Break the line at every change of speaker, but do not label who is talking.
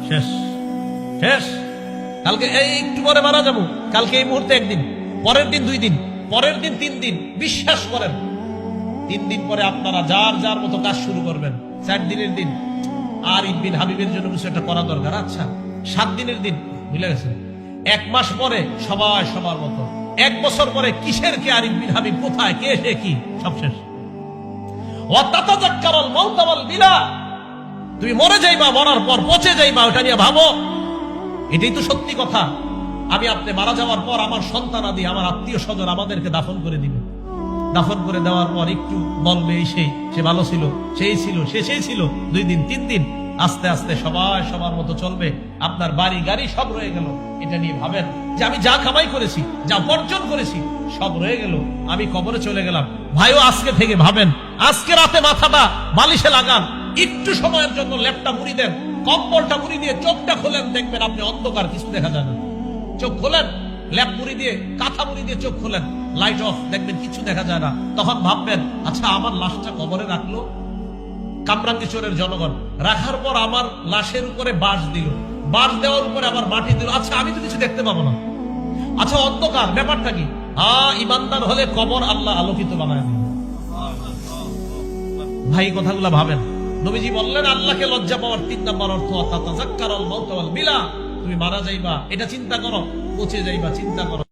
শেষ শেষ। কালকে এই একটু পরে মারা যাবো, কালকে এই মুহূর্তে একদিন, পরের দিন 2 দিন, পরের দিন 3 দিন। বিশ্বাস করেন 3 দিন পরে আপনারা যার যার মতো কাজ শুরু করবেন। 4 দিনের দিন আর ইবন হাবিবের জন্য কিছু একটা করা দরকার, আচ্ছা 7 দিনের দিন ভুলে গেছে। 1 মাস পরে সবাই সবার মতো, 1 বছর পরে কিসের কে আর ইবন হাবিব কোথায়, কে সে কি, সব শেষ। ওয়াতাতাযাক্কারুল মাউত ওয়াল বিলা, তুমি মরে যাইবা, মরার পর পচে যাইবা, ওটা নিয়ে ভাবো। এটাই তো সত্যি কথা। আমি আপনি মারা যাওয়ার পর আমার সন্তান আদি, আমার আত্মীয় স্বজন আমাদেরকে দাফন করে দিবে। দাফন করে দেওয়ার পর একটু বলবে এই সেই, সে ভালো ছিল, সেই ছিল, সেই ছিল, 2 দিন 3 দিন, আস্তে আস্তে সবাই সবার মতো চলবে। আপনার বাড়ি গাড়ি সব রয়ে গেল। এটা নিয়ে ভাবেন যে আমি যা কামাই করেছি, যা অর্জন করেছি, সব রয়ে গেল, আমি কবরে চলে গেলাম। ভাইও আজকে থেকে ভাবেন, আজকে রাতে মাথাটা বালিশে লাগান, একটু সময়ের জন্য ল্যাপটা মুড়ি দেন, কম্বলটা মুড়ি দিয়ে চোখটা খোলেন, দেখবেন আপনি অন্ধকার, কিছু দেখা যায় না। চোখ খোলেন, ল্যাপ মুড়ি দিয়ে, কাঁথা মুড়ি দিয়ে চোখ খোলেন, লাইট অফ, দেখবেন কিছু দেখা যায় না। তখন ভাববেন, আচ্ছা আমার লাশটা কবরে রাখলো কামরাঙ্গীরচরের জনগণ, রাখার পর আমার লাশের উপরে বাঁশ দিল, বাঁশ দেওয়ার উপরে আবার মাটি দিল, আচ্ছা আমি তো কিছু দেখতে পাবো না। আচ্ছা অন্ধকার, ব্যাপারটা কি? ইমানদার হলে কবর আল্লাহ আলোকিত বানায় দিবে। ভাই কথাগুলো ভাবেন। নবীজি বললেন আল্লাহকে লজ্জা পাওয়ার 3 নম্বর অর্থ ওয়াতাযাক্কারুল মাউত ওয়াল বিলা, তুমি মারা যাইবা এটা চিন্তা করো, পচে যাইবা চিন্তা করো।